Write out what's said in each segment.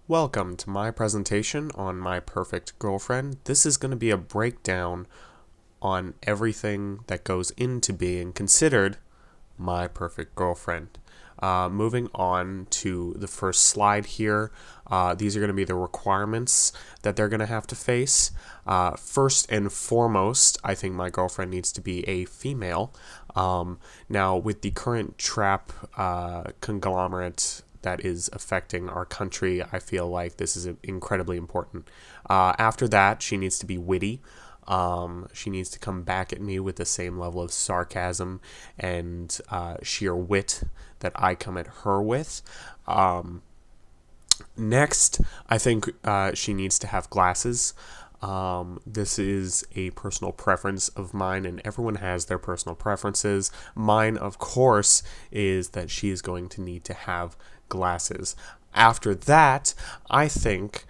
Welcome to my presentation on My Perfect Girlfriend. This is going to be a breakdown on everything that goes into being considered my perfect girlfriend. Moving on to the first slide here, these are going to be the requirements that they're going to have to face. First and foremost, I think my girlfriend needs to be a female. Now, with the current trap conglomerate that is affecting our country, I feel like this is incredibly important. After that, she needs to be witty. She needs to come back at me with the same level of sarcasm and sheer wit that I come at her with. Next, I think she needs to have glasses. This is a personal preference of mine, and everyone has their personal preferences. Mine, of course, is that she is going to need to have glasses. After that, I think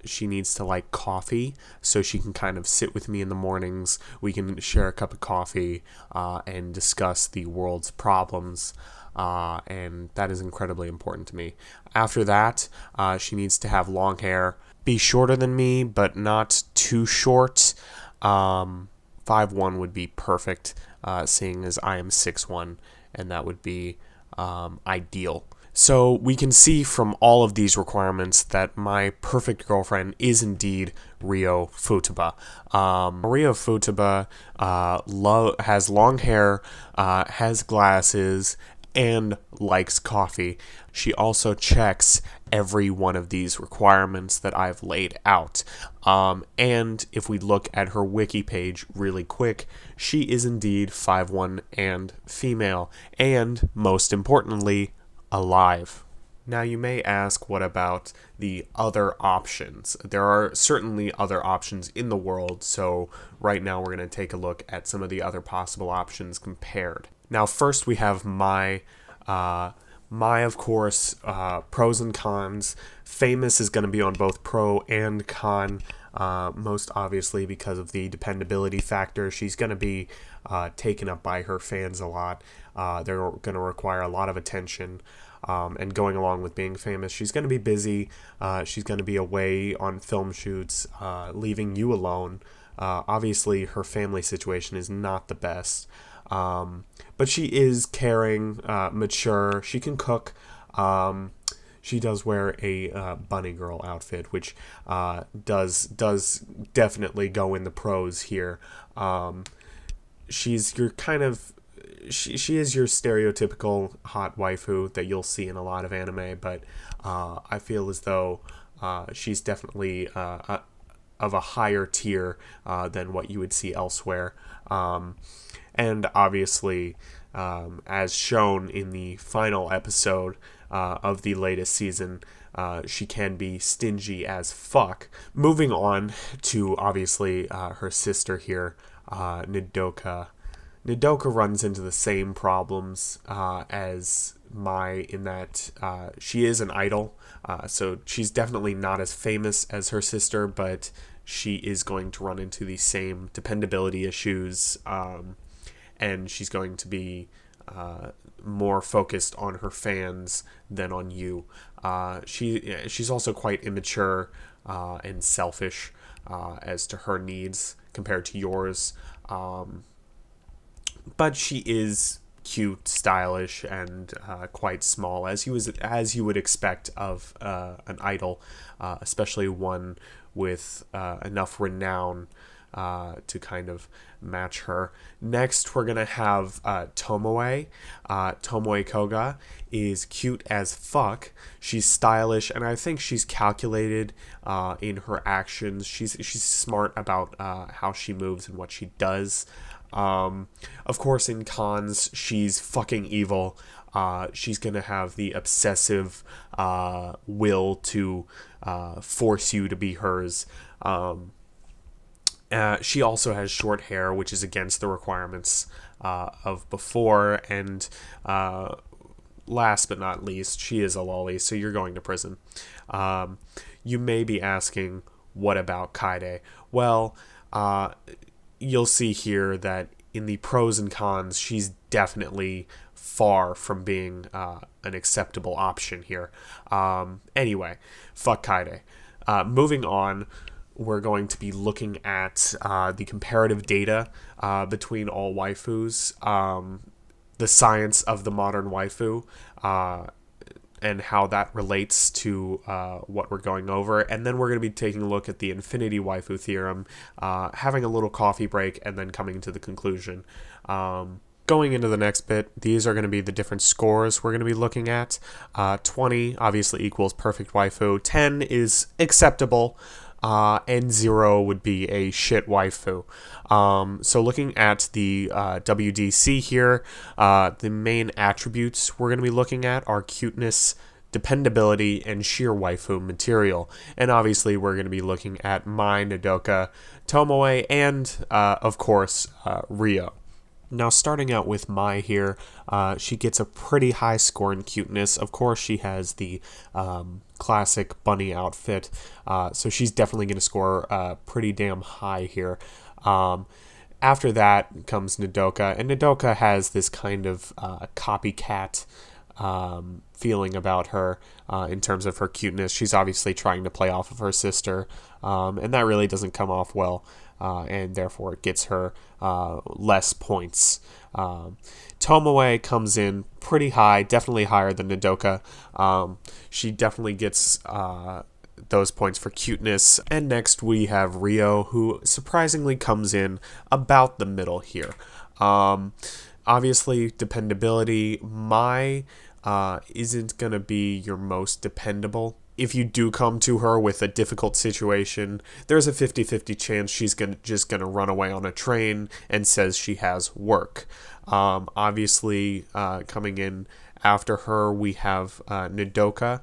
she needs to like coffee, so she can kind of sit with me in the mornings. We can share a cup of coffee and discuss the world's problems. And that is incredibly important to me. After that, she needs to have long hair. Be shorter than me, but not too short. 5'1" would be perfect, seeing as I am 6'1", and that would be ideal. So we can see from all of these requirements that my perfect girlfriend is indeed Rio Futaba. Rio Futaba has long hair, has glasses, and likes coffee. She also checks every one of these requirements that I've laid out. And if we look at her wiki page really quick, she is indeed 5'1" and female, and most importantly, alive. Now you may ask, what about the other options? There are certainly other options in the world, so right now we're going to take a look at some of the other possible options compared. Now first we have my of course, pros and cons. Famous is going to be on both pro and con, most obviously because of the dependability factor. She's going to be taken up by her fans a lot. They're going to require a lot of attention. And going along with being famous, she's going to be busy. She's going to be away on film shoots, leaving you alone. Obviously, her family situation is not the best. But she is caring, mature. She can cook. She does wear a bunny girl outfit, which does definitely go in the pros here. She's your kind of she is your stereotypical hot waifu that you'll see in a lot of anime, but I feel as though she's definitely of a higher tier than what you would see elsewhere. And obviously, as shown in the final episode of the latest season, she can be stingy as fuck. Moving on to, obviously, her sister here, Nidoka. Nidoka runs into the same problems as Mai in that she is an idol, so she's definitely not as famous as her sister, but she is going to run into the same dependability issues, and she's going to be more focused on her fans than on you. She's also quite immature and selfish as to her needs compared to yours. But she is cute, stylish, and quite small, as you would expect of an idol, especially one with enough renown to kind of match her. Next, we're going to have Tomoe. Tomoe Koga is cute as fuck. She's stylish, and I think she's calculated in her actions. She's smart about how she moves and what she does. Of course, in cons, she's fucking evil. She's gonna have the obsessive will to force you to be hers. She also has short hair, which is against the requirements of before. And last but not least, she is a lolly, so you're going to prison. You may be asking, what about Kaede? Well, you'll see here that in the pros and cons, she's definitely far from being an acceptable option here. Anyway, fuck Kaede. Moving on, we're going to be looking at the comparative data between all waifus, the science of the modern waifu, and how that relates to what we're going over. And then we're going to be taking a look at the infinity waifu theorem, having a little coffee break, and then coming to the conclusion. Going into the next bit, these are going to be the different scores we're going to be looking at. 20 obviously equals perfect waifu. 10 is acceptable. And 0 would be a shit waifu. So looking at the WDC here, the main attributes we're going to be looking at are cuteness, dependability, and sheer waifu material. And obviously we're going to be looking at Mai, Nodoka, Tomoe, and of course Ryo. Now, starting out with Mai here, she gets a pretty high score in cuteness. Of course, she has the classic bunny outfit, so she's definitely going to score pretty damn high here. After that comes Nodoka, and Nodoka has this kind of copycat feeling about her in terms of her cuteness. She's obviously trying to play off of her sister, and that really doesn't come off well. And therefore it gets her less points. Tomoe comes in pretty high, definitely higher than Nodoka. She definitely gets those points for cuteness. And next we have Ryo, who surprisingly comes in about the middle here. Obviously, dependability. Mai isn't going to be your most dependable. If you do come to her with a difficult situation, there's a 50-50 chance she's just gonna run away on a train and says she has work. Obviously, coming in after her, we have Nodoka,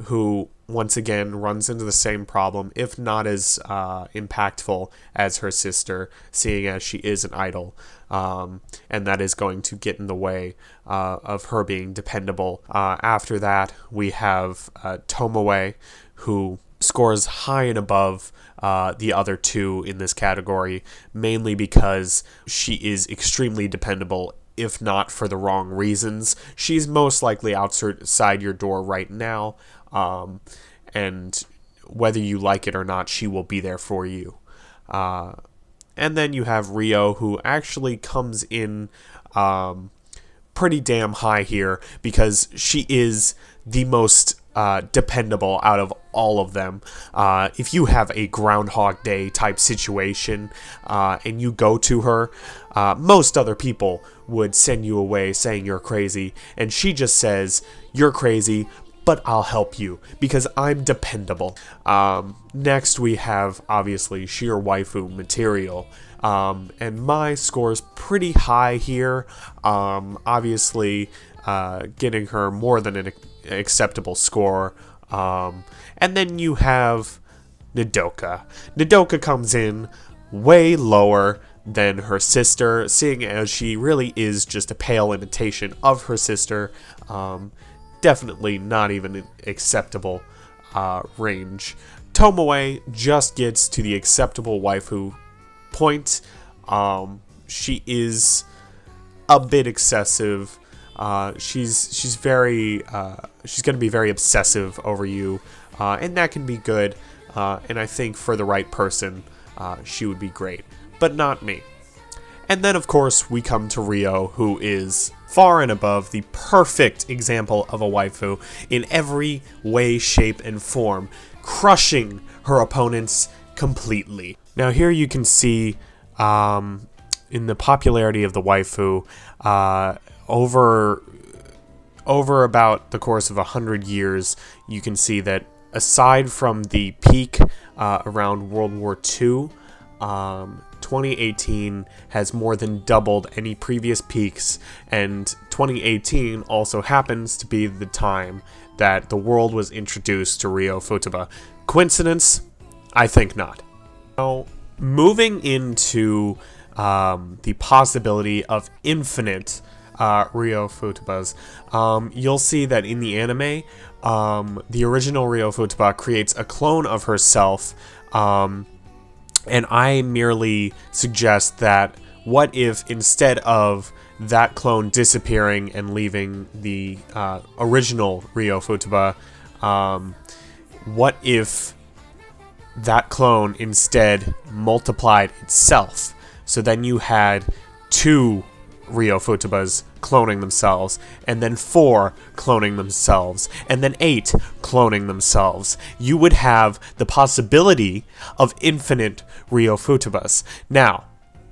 who once again runs into the same problem, if not as impactful as her sister, seeing as she is an idol. And that is going to get in the way of her being dependable. After that, we have Tomoe, who scores high and above the other two in this category, mainly because she is extremely dependable, if not for the wrong reasons. She's most likely outside your door right now, and whether you like it or not, she will be there for you. And then you have Ryo, who actually comes in pretty damn high here because she is the most dependable out of all of them. If you have a Groundhog Day type situation and you go to her, most other people would send you away saying you're crazy, and she just says, "You're crazy, but I'll help you because I'm dependable." Next we have obviously sheer waifu material, and Mai scores pretty high here, obviously getting her more than an acceptable score. And then you have Nodoka. Nodoka comes in way lower than her sister, seeing as she really is just a pale imitation of her sister. Definitely not even an acceptable range. Tomoe just gets to the acceptable waifu point. She is a bit excessive. She's very she's going to be very obsessive over you, and that can be good. And I think for the right person, she would be great, but not me. And then, of course, we come to Ryo, who is far and above the perfect example of a waifu in every way, shape, and form, crushing her opponents completely. Now, here you can see in the popularity of the waifu, over about the course of 100 years, you can see that aside from the peak around World War II, 2018 has more than doubled any previous peaks, and 2018 also happens to be the time that the world was introduced to Ryo Futaba. Coincidence? I think not. Now, moving into the possibility of infinite Ryo Futabas, you'll see that in the anime, the original Ryo Futaba creates a clone of herself, and I merely suggest that what if instead of that clone disappearing and leaving the original Ryo Futaba, what if that clone instead multiplied itself? So then you had 2 Ryo Futabas cloning themselves, and then 4 cloning themselves, and then 8 cloning themselves. You would have the possibility of infinite Ryo Futabas. Now,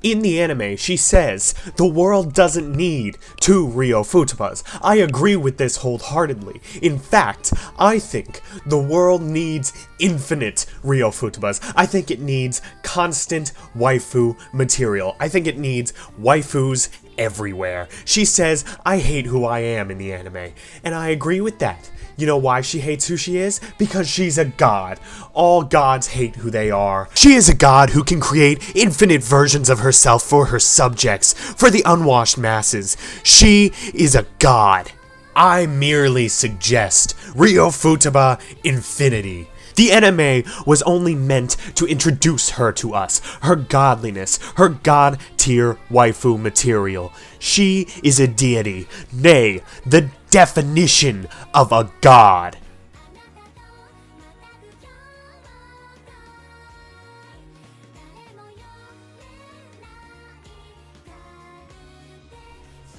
in the anime, she says, the world doesn't need 2 Ryo Futabas. I agree with this wholeheartedly. In fact, I think the world needs infinite Ryo Futabas. I think it needs constant waifu material. I think it needs waifus everywhere. She says, I hate who I am in the anime, and I agree with that. You know why she hates who she is? Because she's a god. All gods hate who they are. She is a god who can create infinite versions of herself for her subjects, for the unwashed masses. She is a god. I merely suggest Ryo Futaba Infinity. The anime was only meant to introduce her to us, her godliness, her god-tier waifu material. She is a deity, nay, the definition of a god.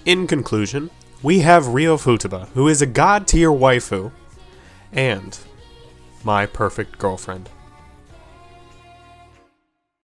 In conclusion, we have Ryo Futaba, who is a god-tier waifu, and my perfect girlfriend.